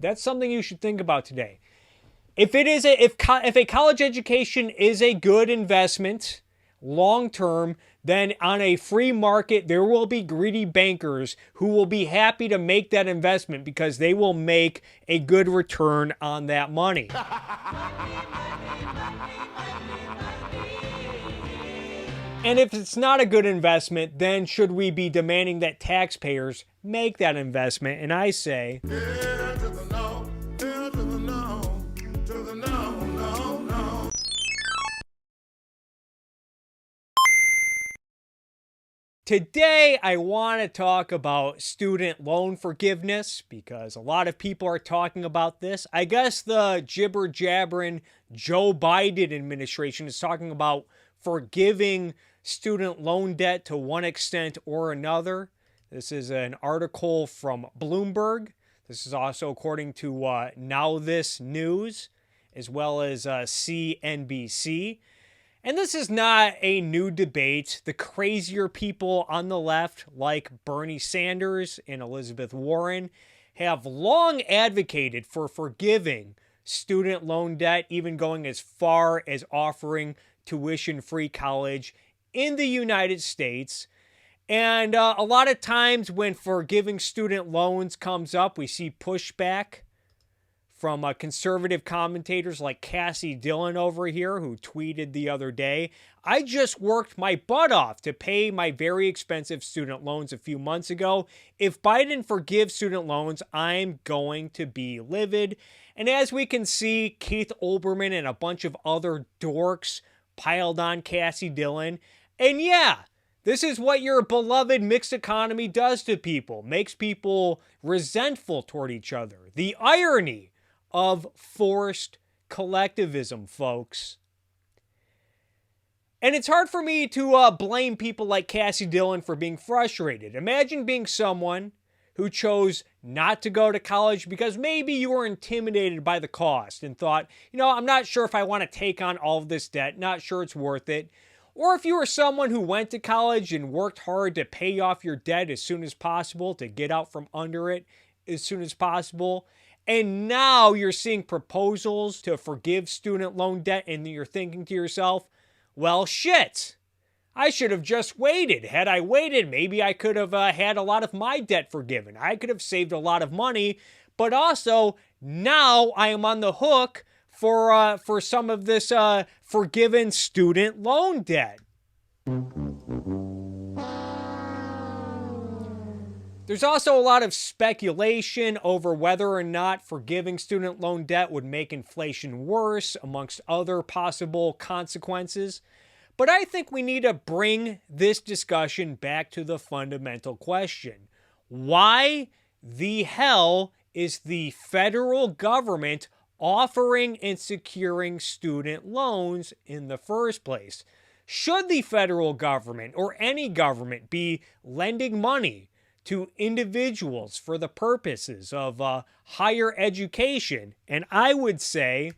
That's something you should think about today. If a college education is a good investment long term, then on a free market there will be greedy bankers who will be happy to make that investment because they will make a good return on that money. And if it's not a good investment, then should we be demanding that taxpayers make that investment? And I say, today, I want to talk about student loan forgiveness because a lot of people are talking about this. I guess the jibber-jabbering Joe Biden administration is talking about forgiving student loan debt to one extent or another. This is an article from Bloomberg. This is also according to Now This News, as well as CNBC. And this is not a new debate. The crazier people on the left, like Bernie Sanders and Elizabeth Warren, have long advocated for forgiving student loan debt, even going as far as offering tuition-free college in the United States. And a lot of times when forgiving student loans comes up, we see pushback from conservative commentators like Cassie Dillon over here, who tweeted the other day, "I just worked my butt off to pay my very expensive student loans a few months ago. If Biden forgives student loans, I'm going to be livid." And as we can see, Keith Olbermann and a bunch of other dorks piled on Cassie Dillon. And yeah, this is what your beloved mixed economy does to people. Makes people resentful toward each other. The irony of forced collectivism, folks. And it's hard for me to blame people like Cassie Dillon for being frustrated. Imagine being someone who chose not to go to college because maybe you were intimidated by the cost and thought, I'm not sure if I want to take on all of this debt, not sure it's worth it. Or if you were someone who went to college and worked hard to pay off your debt as soon as possible, to get out from under it as soon as possible, and now you're seeing proposals to forgive student loan debt, and you're thinking to yourself, well, shit, I should have just waited. Had I waited, maybe I could have had a lot of my debt forgiven. I could have saved a lot of money, but also now I am on the hook for some of this forgiven student loan debt. There's also a lot of speculation over whether or not forgiving student loan debt would make inflation worse, amongst other possible consequences. But I think we need to bring this discussion back to the fundamental question. Why the hell is the federal government offering and securing student loans in the first place? Should the federal government or any government be lending money to individuals for the purposes of higher education? And I would say,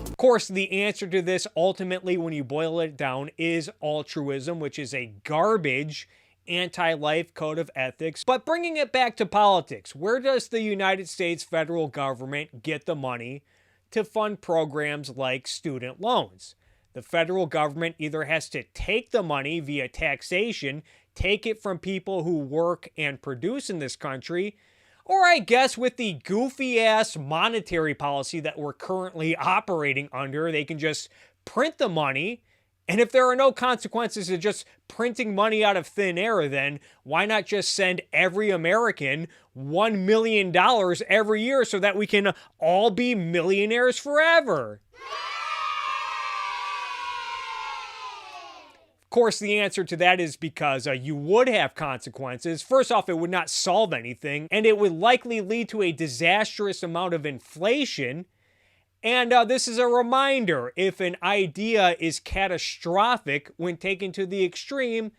of course, the answer to this ultimately, when you boil it down, is altruism, which is a garbage anti-life code of ethics. But bringing it back to politics, where does the United States federal government get the money to fund programs like student loans? The federal government either has to take the money via taxation, take it from people who work and produce in this country, or I guess with the goofy-ass monetary policy that we're currently operating under, they can just print the money. And if there are no consequences to just printing money out of thin air, then why not just send every American $1 million every year so that we can all be millionaires forever? Of course, the answer to that is because you would have consequences. First off, it would not solve anything, and it would likely lead to a disastrous amount of inflation. And this is a reminder, if an idea is catastrophic when taken to the extreme,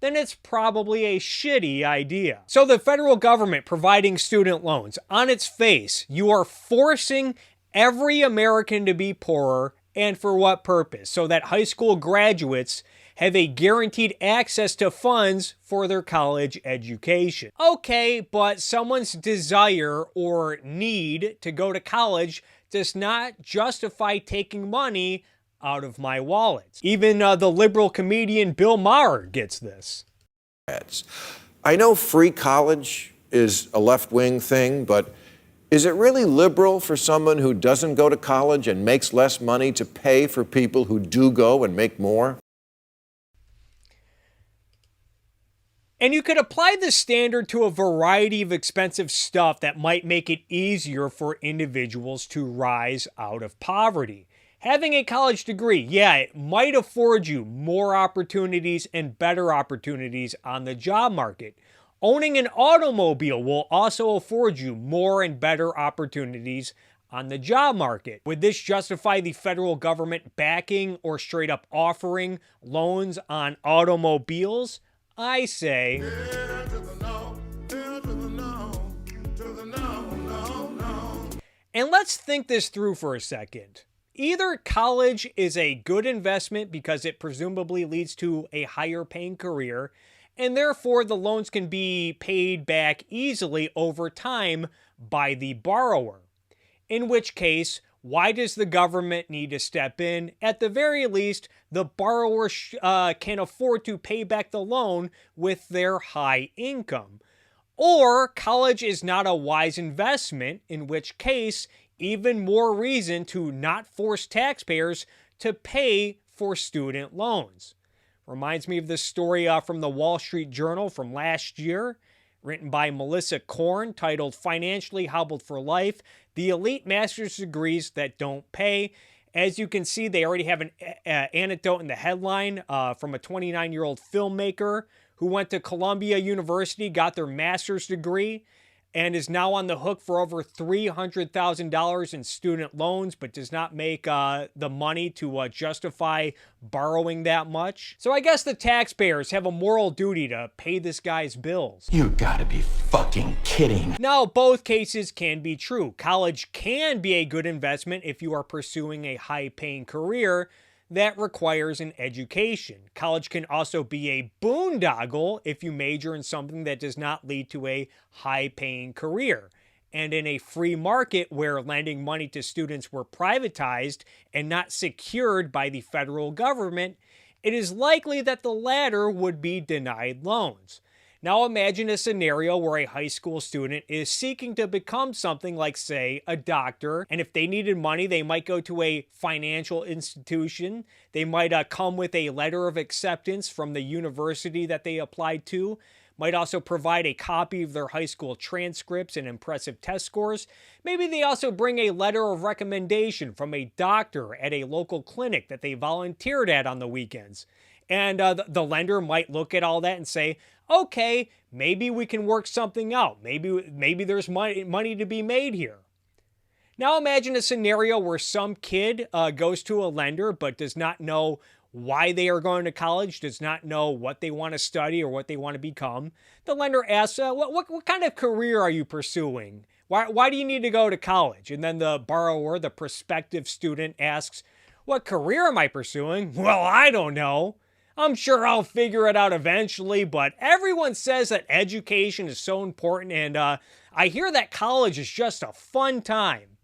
then it's probably a shitty idea. So the federal government providing student loans, on its face, you are forcing every American to be poorer, and for what purpose? So that high school graduates have a guaranteed access to funds for their college education. Okay, but someone's desire or need to go to college does not justify taking money out of my wallet. Even the liberal comedian Bill Maher gets this. I know free college is a left-wing thing, but is it really liberal for someone who doesn't go to college and makes less money to pay for people who do go and make more? And you could apply this standard to a variety of expensive stuff that might make it easier for individuals to rise out of poverty. Having a college degree, yeah, it might afford you more opportunities and better opportunities on the job market. Owning an automobile will also afford you more and better opportunities on the job market. Would this justify the federal government backing or straight up offering loans on automobiles? I say, and let's think this through for a second. Either college is a good investment because it presumably leads to a higher paying career, and therefore the loans can be paid back easily over time by the borrower. In which case, why does the government need to step in? At the very least, the borrower can afford to pay back the loan with their high income. Or college is not a wise investment, in which case, even more reason to not force taxpayers to pay for student loans. Reminds me of this story from the Wall Street Journal from last year, written by Melissa Korn, titled Financially Hobbled for Life, The Elite Master's Degrees That Don't Pay. As you can see, they already have an anecdote in the headline from a 29-year-old filmmaker who went to Columbia University, got their master's degree, and is now on the hook for over $300,000 in student loans, but does not make the money to justify borrowing that much. So I guess the taxpayers have a moral duty to pay this guy's bills. You gotta be fucking kidding. Now, both cases can be true. College can be a good investment if you are pursuing a high-paying career that requires an education. College can also be a boondoggle if you major in something that does not lead to a high-paying career. And in a free market where lending money to students were privatized and not secured by the federal government, it is likely that the latter would be denied loans. Now imagine a scenario where a high school student is seeking to become something like, say, a doctor, and if they needed money, they might go to a financial institution. They might come with a letter of acceptance from the university that they applied to, might also provide a copy of their high school transcripts and impressive test scores. Maybe they also bring a letter of recommendation from a doctor at a local clinic that they volunteered at on the weekends. And the lender might look at all that and say, okay, maybe we can work something out. Maybe there's money to be made here. Now imagine a scenario where some kid goes to a lender but does not know why they are going to college, does not know what they want to study or what they want to become. The lender asks, what kind of career are you pursuing? Why do you need to go to college? And then the borrower, the prospective student, asks, what career am I pursuing? Well, I don't know. I'm sure I'll figure it out eventually, but everyone says that education is so important, and I hear that college is just a fun time.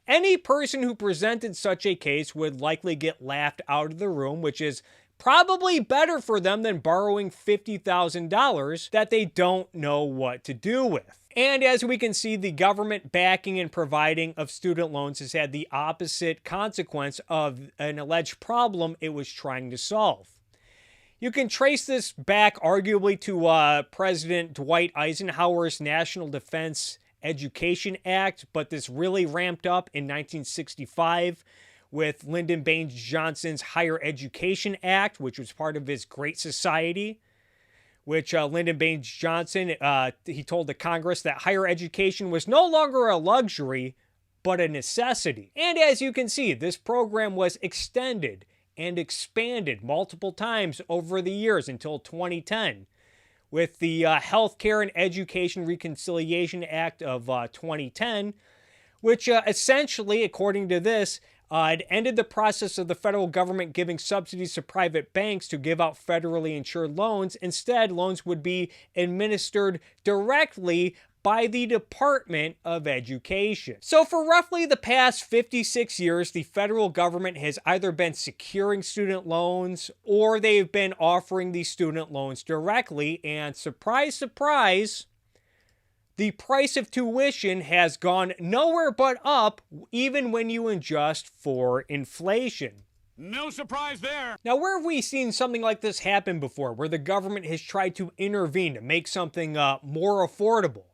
Any person who presented such a case would likely get laughed out of the room, which is probably better for them than borrowing $50,000 that they don't know what to do with. And as we can see, the government backing and providing of student loans has had the opposite consequence of an alleged problem it was trying to solve. You can trace this back arguably to President Dwight Eisenhower's National Defense Education Act, but this really ramped up in 1965 with Lyndon Baines Johnson's Higher Education Act, which was part of his Great Society, which Lyndon Baines Johnson, he told the Congress that higher education was no longer a luxury, but a necessity. And as you can see, this program was extended and expanded multiple times over the years until 2010, with the Healthcare and Education Reconciliation Act of 2010, which essentially, according to this, It ended the process of the federal government giving subsidies to private banks to give out federally insured loans. Instead, loans would be administered directly by the Department of Education. So for roughly the past 56 years, the federal government has either been securing student loans or they've been offering these student loans directly. And surprise, surprise, the price of tuition has gone nowhere but up, even when you adjust for inflation. No surprise there. Now, where have we seen something like this happen before, where the government has tried to intervene to make something more affordable?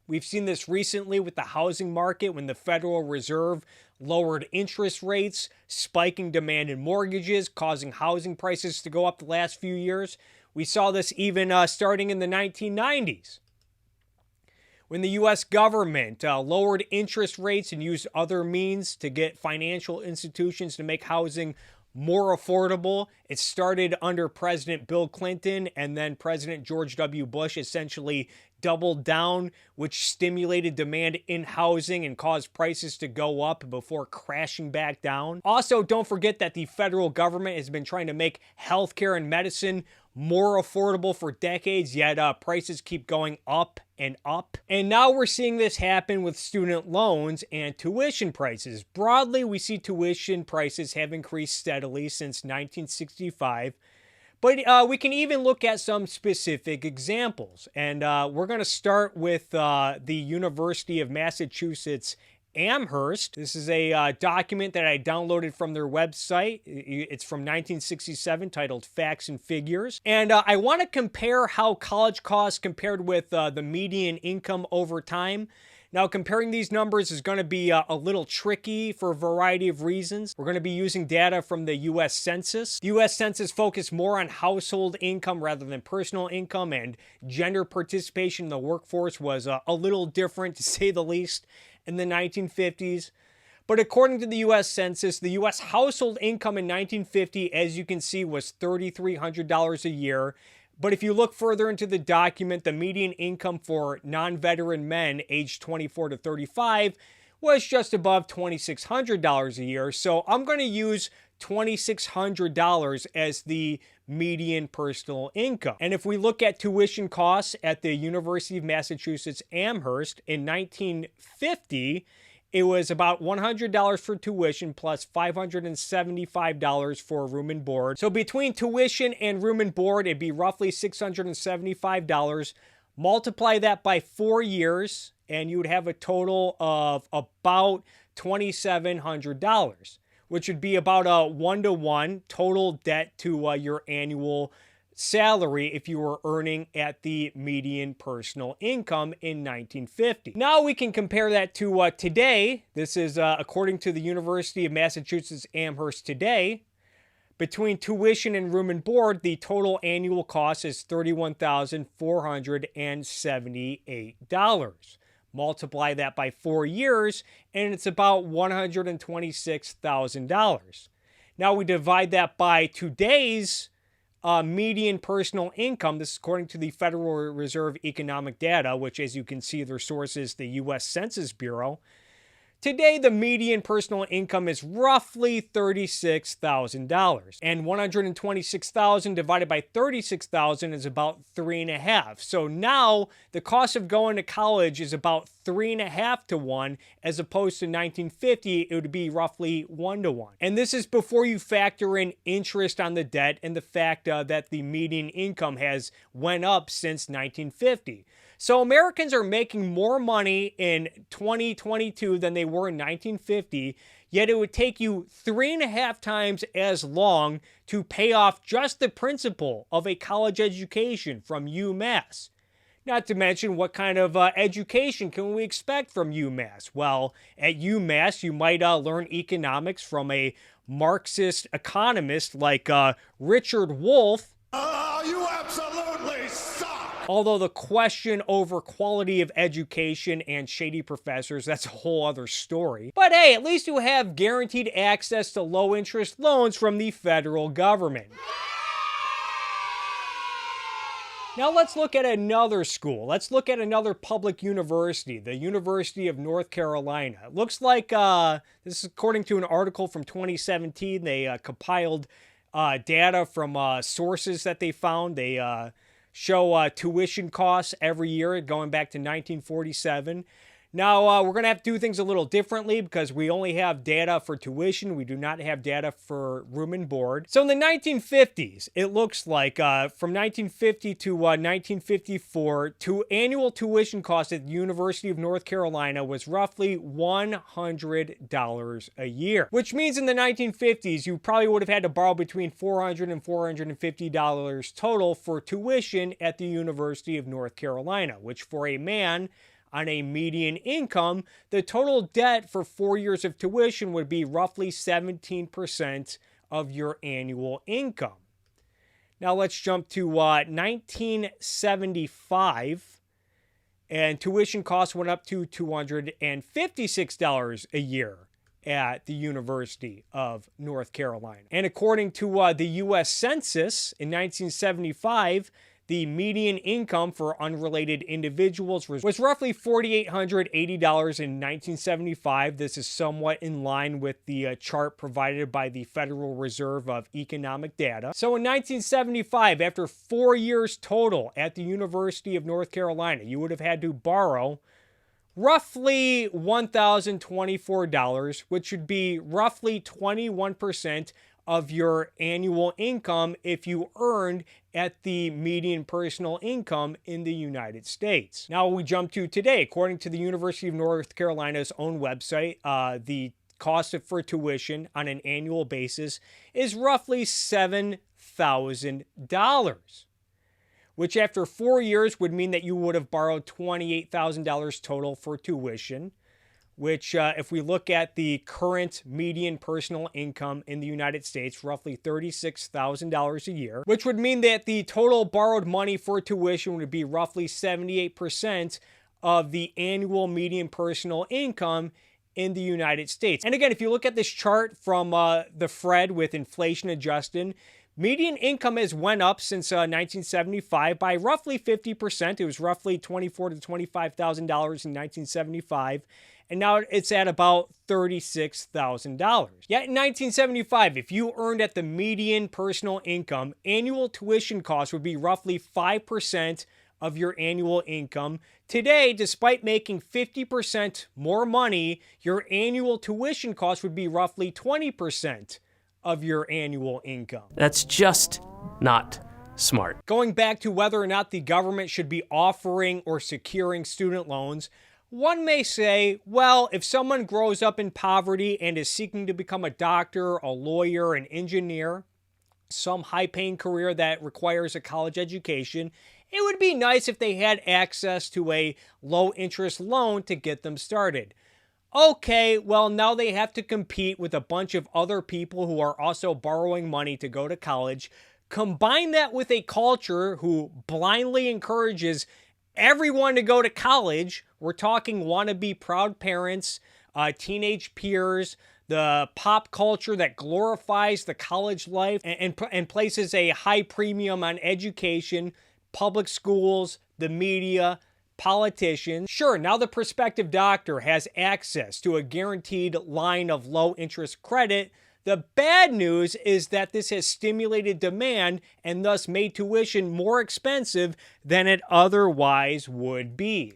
We've seen this recently with the housing market when the Federal Reserve lowered interest rates, spiking demand in mortgages, causing housing prices to go up the last few years. We saw this even starting in the 1990s. When the U.S. government lowered interest rates and used other means to get financial institutions to make housing more affordable. It started under President Bill Clinton, and then President George W. Bush essentially doubled down, which stimulated demand in housing and caused prices to go up before crashing back down. Also, don't forget that the federal government has been trying to make healthcare and medicine more affordable for decades, yet prices keep going up and up. And now we're seeing this happen with student loans and tuition prices. Broadly, we see tuition prices have increased steadily since 1965. But we can even look at some specific examples. And we're going to start with the University of Massachusetts Amherst. This is a document that I downloaded from their website. It's from 1967, titled Facts and Figures. And I want to compare how college costs compared with the median income over time. Now, comparing these numbers is going to be a little tricky for a variety of reasons. We're going to be using data from the U.S. Census. The U.S. Census focused more on household income rather than personal income, and gender participation in the workforce was a little different, to say the least, in the 1950s. But according to the U.S. Census, the U.S. household income in 1950, as you can see, was $3,300 a year. But if you look further into the document, the median income for non-veteran men aged 24 to 35 was just above $2,600 a year. So I'm going to use $2,600 as the median personal income. And if we look at tuition costs at the University of Massachusetts Amherst in 1950, it was about $100 for tuition plus $575 for room and board. So between tuition and room and board, it'd be roughly $675. Multiply that by 4 years, and you would have a total of about $2,700, which would be about a 1-to-1 total debt to your annual salary if you were earning at the median personal income in 1950. Now we can compare that to today. This is according to the University of Massachusetts Amherst today. Between tuition and room and board, the total annual cost is $31,478. Multiply that by 4 years, and it's about $126,000. Now we divide that by today's median personal income. This is according to the Federal Reserve economic data, which, as you can see, their source is the U.S. Census Bureau. Today, the median personal income is roughly $36,000, and $126,000 divided by $36,000 is about 3.5. So now the cost of going to college is about 3.5 to 1, as opposed to 1950, it would be roughly 1 to 1. And this is before you factor in interest on the debt and the fact that the median income has went up since 1950. So Americans are making more money in 2022 than they were in 1950, yet it would take you 3.5 times as long to pay off just the principal of a college education from UMass. Not to mention, what kind of education can we expect from UMass? Well, at UMass, you might learn economics from a Marxist economist like Richard Wolff. You absolutely suck! Although the question over quality of education and shady professors, that's a whole other story. But hey, at least you have guaranteed access to low-interest loans from the federal government. Now let's look at another school. Let's look at another public university, the University of North Carolina. It looks like, this is according to an article from 2017, they compiled data from sources that they found. They show tuition costs every year going back to 1947. Now, we're going to have to do things a little differently because we only have data for tuition. We do not have data for room and board. So in the 1950s, it looks like from 1950 to 1954, annual tuition cost at the University of North Carolina was roughly $100 a year, which means in the 1950s, you probably would have had to borrow between $400 and $450 total for tuition at the University of North Carolina, which for a man on a median income, the total debt for 4 years of tuition would be roughly 17% of your annual income. Now let's jump to 1975, and tuition costs went up to $256 a year at the University of North Carolina. And according to the U.S. Census in 1975, the median income for unrelated individuals was roughly $4,880 in 1975. This is somewhat in line with the chart provided by the Federal Reserve of Economic Data. So in 1975, after 4 years total at the University of North Carolina, you would have had to borrow roughly $1,024, which would be roughly 21% of your annual income if you earned at the median personal income in the United States. Now we jump to today. According to the University of North Carolina's own website, the cost for tuition on an annual basis is roughly $7,000, which after 4 years would mean that you would have borrowed $28,000 total for tuition, which if we look at the current median personal income in the United States, roughly $36,000 a year, which would mean that the total borrowed money for tuition would be roughly 78% of the annual median personal income in the United States. And again, if you look at this chart from the Fred with inflation adjusted, median income has went up since 1975 by roughly 50%. It was roughly $24,000 to $25,000 in 1975. And now it's at about $36,000. Yet in 1975, if you earned at the median personal income, annual tuition costs would be roughly 5% of your annual income. Today, despite making 50% more money, your annual tuition costs would be roughly 20% of your annual income. That's just not smart. Going back to whether or not the government should be offering or securing student loans, one may say, well, if someone grows up in poverty and is seeking to become a doctor, a lawyer, an engineer, some high-paying career that requires a college education, it would be nice if they had access to a low-interest loan to get them started. Okay, well, now they have to compete with a bunch of other people who are also borrowing money to go to college. Combine that with a culture who blindly encourages everyone to go to college. We're talking wannabe proud parents, teenage peers, the pop culture that glorifies the college life and places a high premium on education, public schools, the media, politicians. Sure, now the prospective doctor has access to a guaranteed line of low interest credit. The bad news is that this has stimulated demand and thus made tuition more expensive than it otherwise would be.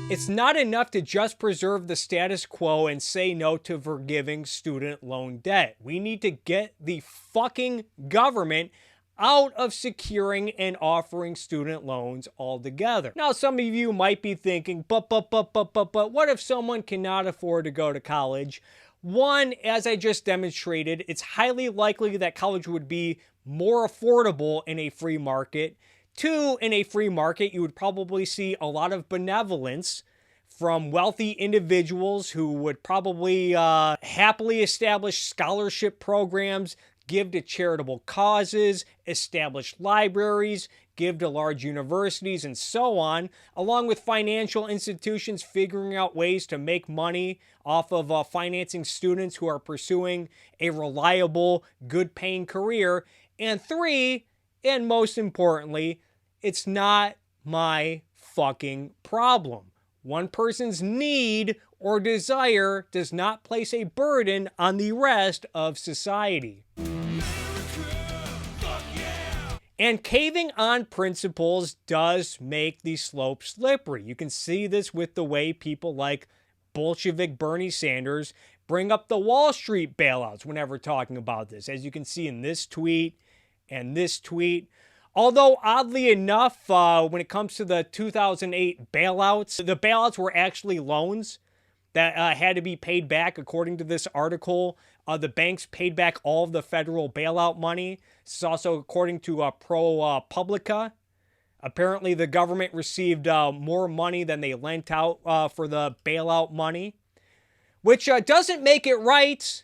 It's not enough to just preserve the status quo and say no to forgiving student loan debt. We need to get the fucking government out of securing and offering student loans altogether. Now, some of you might be thinking, but what if someone cannot afford to go to college? One, as I just demonstrated, it's highly likely that college would be more affordable in a free market. Two, in a free market, you would probably see a lot of benevolence from wealthy individuals who would probably happily establish scholarship programs, give to charitable causes, establish libraries, give to large universities, and so on, along with financial institutions figuring out ways to make money off of financing students who are pursuing a reliable, good-paying career. And 3, and most importantly, it's not my fucking problem. One person's need or desire does not place a burden on the rest of society. And caving on principles does make the slope slippery. You can see this with the way people like Bolshevik Bernie Sanders bring up the Wall Street bailouts whenever talking about this, as you can see in this tweet and this tweet. Although, oddly enough, when it comes to the 2008 bailouts, the bailouts were actually loans that had to be paid back. According to this article, the banks paid back all of the federal bailout money. This is also according to ProPublica. Apparently, the government received more money than they lent out for the bailout money, which doesn't make it right.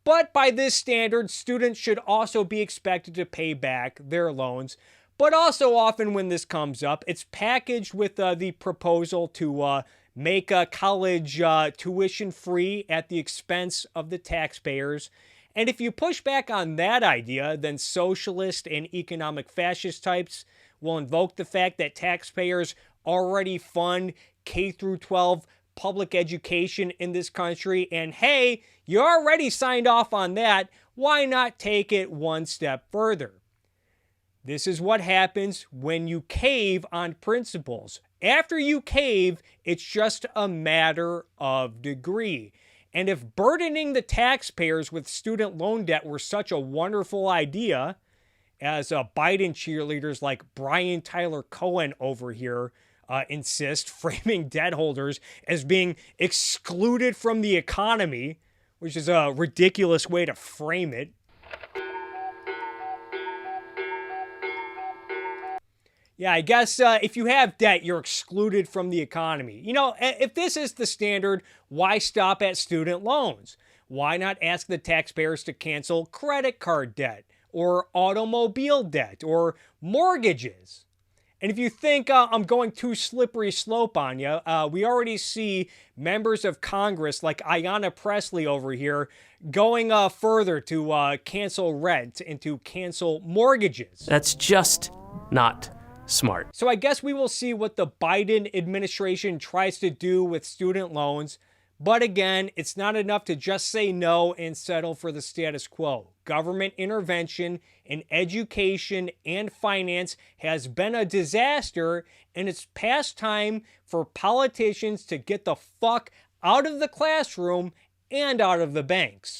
But by this standard, students should also be expected to pay back their loans. But also often when this comes up, it's packaged with the proposal to make college tuition free at the expense of the taxpayers. And if you push back on that idea, then socialist and economic fascist types will invoke the fact that taxpayers already fund K through 12 public education in this country, and hey, you already signed off on that, why not take it one step further? This is what happens when you cave on principles. After you cave, it's just a matter of degree. And if burdening the taxpayers with student loan debt were such a wonderful idea, as Biden cheerleaders like Brian Tyler Cohen over here insist, framing debt holders as being excluded from the economy, which is a ridiculous way to frame it. Yeah, I guess if you have debt, you're excluded from the economy. You know, if this is the standard, why stop at student loans? Why not ask the taxpayers to cancel credit card debt or automobile debt or mortgages? And if you think I'm going too slippery slope on you, we already see members of Congress like Ayanna Pressley over here going further to cancel rent and to cancel mortgages. That's just not smart. So I guess we will see what the Biden administration tries to do with student loans. But again, it's not enough to just say no and settle for the status quo. Government intervention in education and finance has been a disaster, and it's past time for politicians to get the fuck out of the classroom and out of the banks.